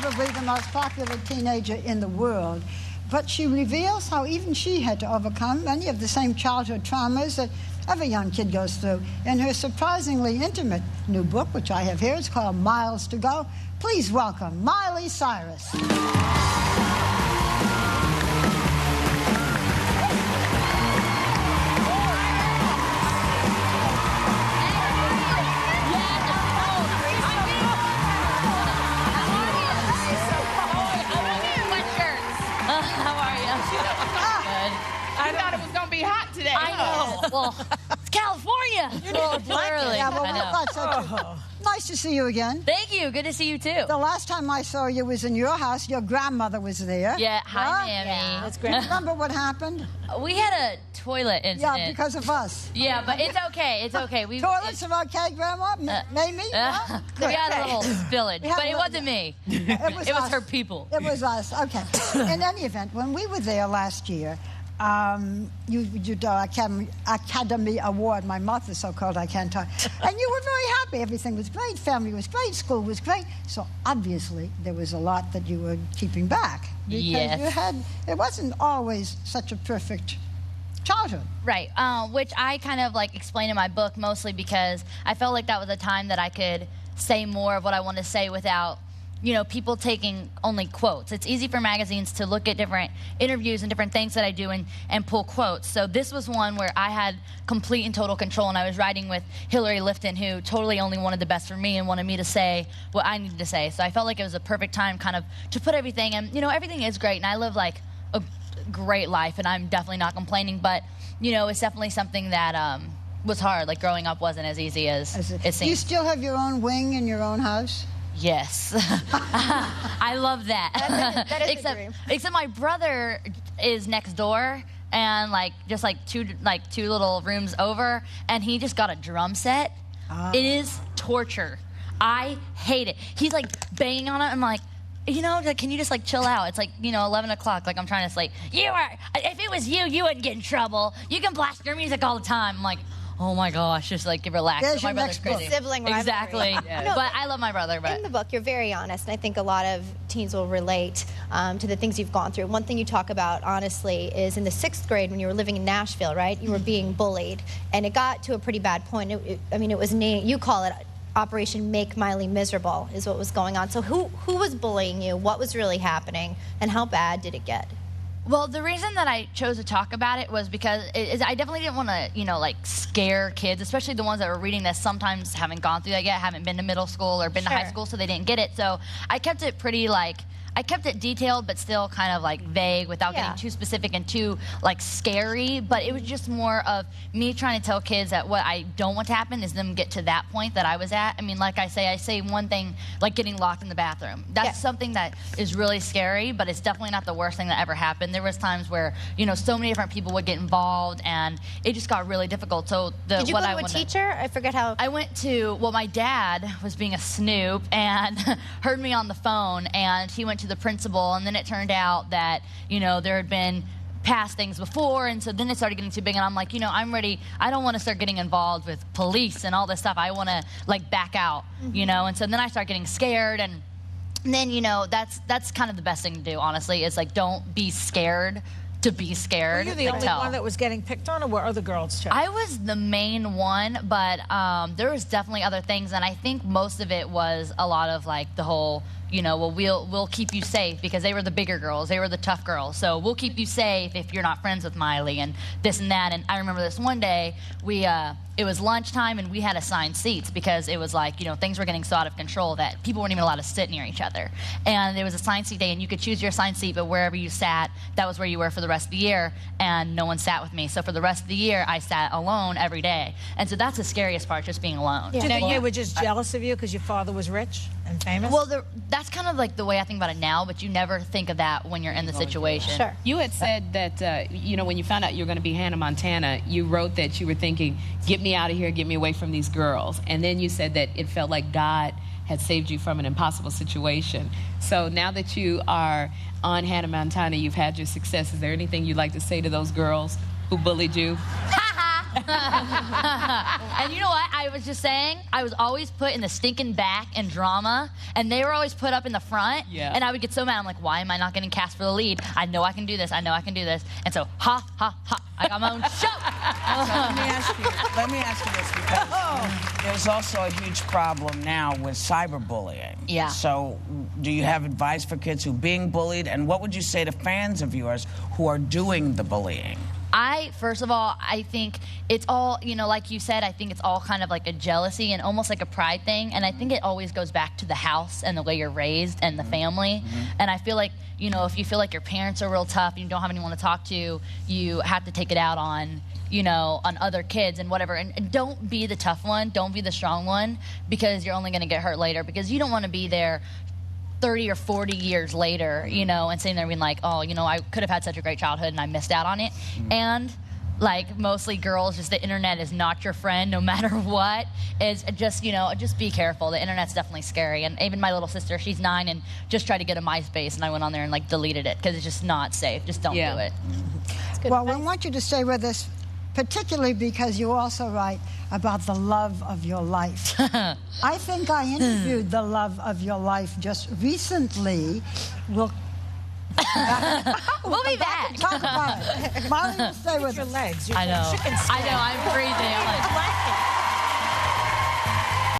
probably the most popular teenager in the world. But she reveals how even she had to overcome many of the same childhood traumas that every young kid goes through. In her surprisingly intimate new book, which I have here, it's called Miles to Go. Please welcome Miley Cyrus. I thought it was going to be hot today. I know. Well, it's California. It's early. Yeah, well, I thought so too. Nice to see you again. Thank you. Good to see you, too. The last time I saw you was in your house. Your grandmother was there. Yeah, hi, yeah? Mammy. Yeah. That's great. Remember what happened? We had a toilet incident. Yeah, because of us. Yeah, but it's okay. It's okay. Toilets are okay, Grandma? Maybe? We had a little spillage, but it wasn't me. It was her people. It was us. Okay. In any event, when we were there last year, you did Academy Award. My mouth is so cold I can't talk. And you were very happy. Everything was great. Family was great. School was great. So obviously there was a lot that you were keeping back. Because yes. It wasn't always such a perfect childhood. Right, which I kind of like explain in my book mostly because I felt like that was a time that I could say more of what I wanted to say without, you know, people taking only quotes. It's easy for magazines to look at different interviews and different things that I do and pull quotes. So this was one where I had complete and total control, and I was writing with Hillary Lifton, who totally only wanted the best for me and wanted me to say what I needed to say. So I felt like it was a perfect time kind of to put everything, and, you know, everything is great, and I live like a great life, and I'm definitely not complaining, but, you know, it's definitely something that was hard. Like, growing up wasn't as easy as it seems. Do you still have your own wing in your own house? Yes. I love that. That is a dream. Except my brother is next door and just two little rooms over, and he just got a drum set. It is torture. I hate it. He's like banging on it. I'm like, you know, can you just like chill out? It's like, you know, 11 o'clock. Like, I'm trying to say, if it was you, you wouldn't get in trouble. You can blast your music all the time. I'm like, oh my gosh, just like relax. There's my brother's crazy. Sibling rivalry. Exactly. Yeah. No, but I love my brother. But in the book, you're very honest, and I think a lot of teens will relate to the things you've gone through. One thing you talk about, honestly, is in the 6th grade when you were living in Nashville, right? You were being bullied, and it got to a pretty bad point. I mean, it was named, you call it Operation Make Miley Miserable, is what was going on. So who was bullying you? What was really happening? And how bad did it get? Well, the reason that I chose to talk about it was because I definitely didn't want to, you know, like scare kids, especially the ones that were reading this sometimes haven't gone through that yet, haven't been to middle school or been to high school, so they didn't get it. So I kept it pretty I kept it detailed, but still kind of like vague without getting too specific and too like scary. But it was just more of me trying to tell kids that what I don't want to happen is them get to that point that I was at. I mean, like I say one thing, like getting locked in the bathroom. That's something that is really scary, but it's definitely not the worst thing that ever happened. There was times where, you know, so many different people would get involved, and it just got really difficult. So did you go to a teacher? I forget how. I went to, well, my dad was being a snoop and heard me on the phone, and he went to the principal, and then it turned out that, you know, there had been past things before, and so then it started getting too big, and I'm like, you know, I'm ready. I don't want to start getting involved with police and all this stuff. I want to like back out, you know, and so then I start getting scared, and then, you know, that's kind of the best thing to do, honestly, is like don't be scared to be scared. Were you the only one that was getting picked on, or were other girls too? I was the main one, but there was definitely other things, and I think most of it was a lot of like the whole, you know, well, we'll keep you safe, because they were the bigger girls, they were the tough girls, so we'll keep you safe if you're not friends with Miley, and this and that. And I remember this one day, it was lunchtime, and we had assigned seats because it was like, you know, things were getting so out of control that people weren't even allowed to sit near each other. And it was assigned seat day, and you could choose your assigned seat, but wherever you sat, that was where you were for the rest of the year, and no one sat with me. So for the rest of the year, I sat alone every day. And so that's the scariest part, just being alone. Do you think they were just jealous of you because your father was rich and famous? Well, that's kind of like the way I think about it now, but you never think of that when you're in the situation. Sure. You had said that, you know, when you found out you were going to be Hannah Montana, you wrote that you were thinking, get me out of here, get me away from these girls. And then you said that it felt like God had saved you from an impossible situation. So now that you are on Hannah Montana, you've had your success, is there anything you'd like to say to those girls who bullied you? And you know what? I was just saying, I was always put in the stinking back in drama, and they were always put up in the front. Yeah. And I would get so mad. I'm like, why am I not getting cast for the lead? I know I can do this. I know I can do this. And so, ha, ha, ha. I got my own show. So let me ask you this, because there's also a huge problem now with cyberbullying. Yeah. So do you have advice for kids who are being bullied? And what would you say to fans of yours who are doing the bullying? First of all, I think it's all, you know, like you said, I think it's all kind of like a jealousy and almost like a pride thing. And I think it always goes back to the house and the way you're raised and the family. And I feel like, you know, if you feel like your parents are real tough and you don't have anyone to talk to, you have to take it out on, you know, on other kids and whatever. And don't be the tough one. Don't be the strong one, because you're only going to get hurt later, because you don't want to be there 30 or 40 years later, you know, and sitting there being like, oh, you know, I could have had such a great childhood and I missed out on it. And like mostly girls, just the internet is not your friend no matter what. Is just, you know, just be careful. The internet's definitely scary. And even my little sister, she's 9 and just tried to get a MySpace, and I went on there and like deleted it because it's just not safe. Just don't do it. Well, we want you to stay with us, particularly because you also write about the love of your life. I think I interviewed the love of your life just recently. We'll be back. Talk about it. Molly will stay with Your us. legs. I know. Chicken I know. I'm freezing. I'm like,